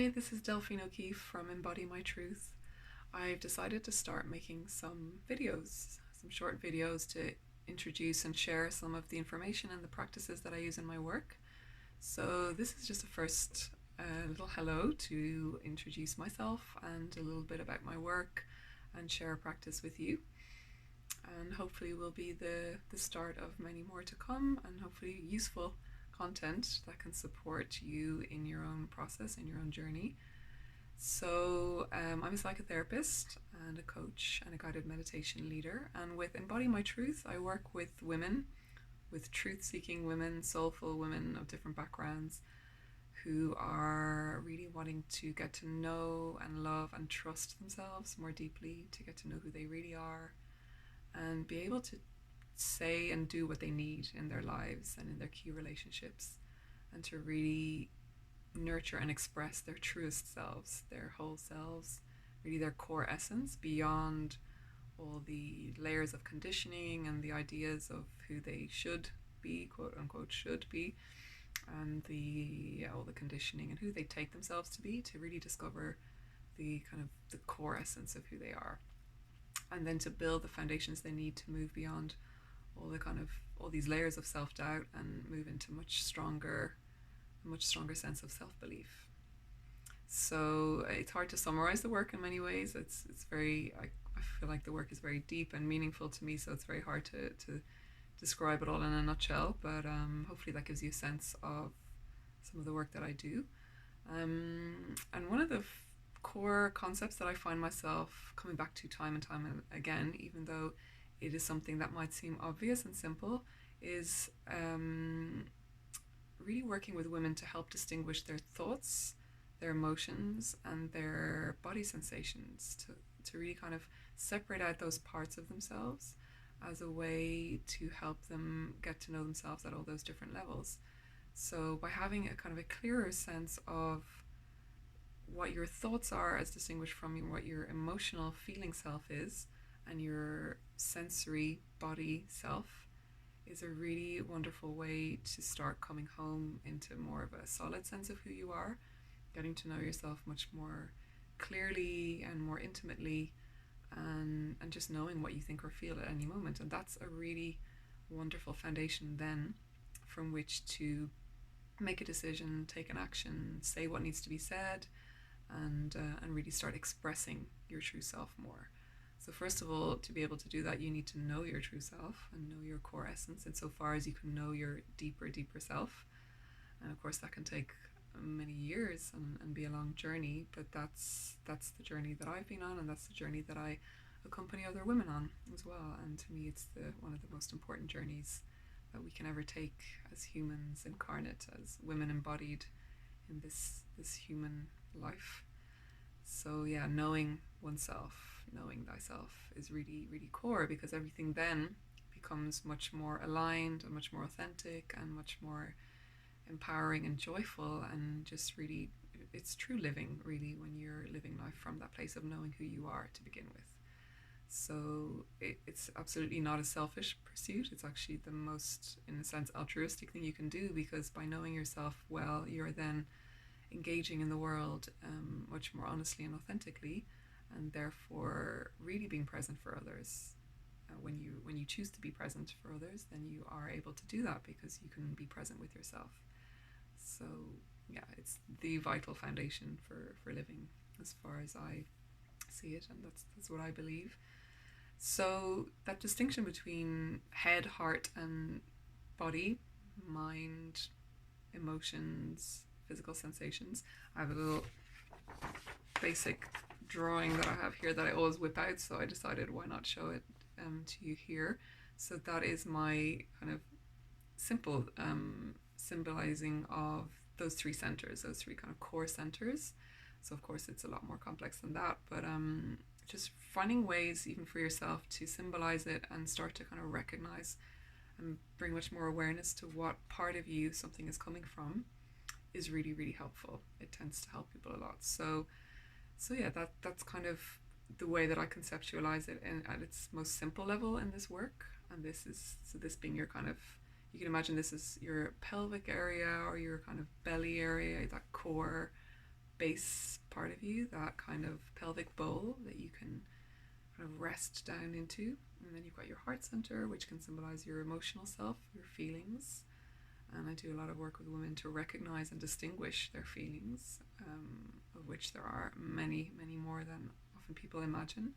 Hi, this is Delphine O'Keefe from Embody My Truth. I've decided to start making some videos, some short videos to introduce and share some of the information and the practices that I use in my work. So, this is just a first little hello to introduce myself and a little bit about my work and share a practice with you. And hopefully, will be the start of many more to come, and hopefully, useful content that can support you in your own process, in your own journey. So, I'm a psychotherapist and a coach and a guided meditation leader. And with Embody My Truth, I work with women, with truth seeking women, soulful women of different backgrounds who are really wanting to get to know and love and trust themselves more deeply, to get to know who they really are, and be able to say and do what they need in their lives and in their key relationships, and to really nurture and express their truest selves, their whole selves, really their core essence beyond all the layers of conditioning and the ideas of who they should be, quote unquote, should be, and all the conditioning and who they take themselves to be, to really discover the kind of the core essence of who they are, and then to build the foundations they need to move beyond all these layers of self-doubt and move into a much stronger sense of self-belief. So it's hard to summarize the work in many ways. It's very I feel like the work is very deep and meaningful to me, so it's very hard to describe it all in a nutshell. But hopefully that gives you a sense of some of the work that I do. And one of the core concepts that I find myself coming back to time and time again, even though it is something that might seem obvious and simple, is really working with women to help distinguish their thoughts, their emotions, and their body sensations, to really kind of separate out those parts of themselves as a way to help them get to know themselves at all those different levels. So, by having a kind of a clearer sense of what your thoughts are as distinguished from what your emotional feeling self is, and your sensory body self, is a really wonderful way to start coming home into more of a solid sense of who you are, getting to know yourself much more clearly and more intimately, and just knowing what you think or feel at any moment. And that's a really wonderful foundation then from which to make a decision, take an action, say what needs to be said, and really start expressing your true self more. So first of all, to be able to do that, you need to know your true self and know your core essence insofar as you can know your deeper self. And of course that can take many years and be a long journey, but that's the journey that I've been on, and that's the journey that I accompany other women on as well. And to me, it's one of the most important journeys that we can ever take as humans incarnate, as women embodied in this human life. So yeah, knowing oneself, knowing thyself is really, really core, because everything then becomes much more aligned and much more authentic and much more empowering and joyful, and just really, it's true living really when you're living life from that place of knowing who you are to begin with. So it's absolutely not a selfish pursuit. It's actually the most, in a sense, altruistic thing you can do, because by knowing yourself well, you're then engaging in the world much more honestly and authentically, and therefore really being present for others. When you choose to be present for others, then you are able to do that because you can be present with yourself. So yeah, it's the vital foundation for living, as far as I see it, and that's what I believe. So that distinction between head, heart, and body, mind, emotions, physical sensations. I have a little basic drawing that I have here that I always whip out, so I decided why not show it to you here. So that is my kind of simple symbolizing of those three centers, those three kind of core centers. So of course it's a lot more complex than that, but just finding ways even for yourself to symbolize it and start to kind of recognize and bring much more awareness to what part of you something is coming from is really, really helpful. It tends to help people a lot. So yeah, that's kind of the way that I conceptualize it at its most simple level in this work. And this being your kind of, you can imagine this is your pelvic area or your kind of belly area, that core base part of you, that kind of pelvic bowl that you can kind of rest down into. And then you've got your heart center, which can symbolize your emotional self, your feelings. And I do a lot of work with women to recognize and distinguish their feelings, of which there are many, many more than often people imagine.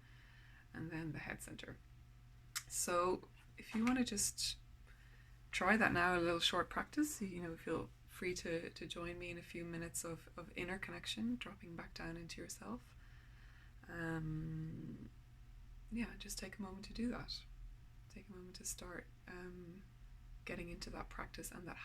And then the head center. So if you want to just try that now, a little short practice, feel free to join me in a few minutes of inner connection, dropping back down into yourself. Just take a moment to do that. Take a moment to start getting into that practice and that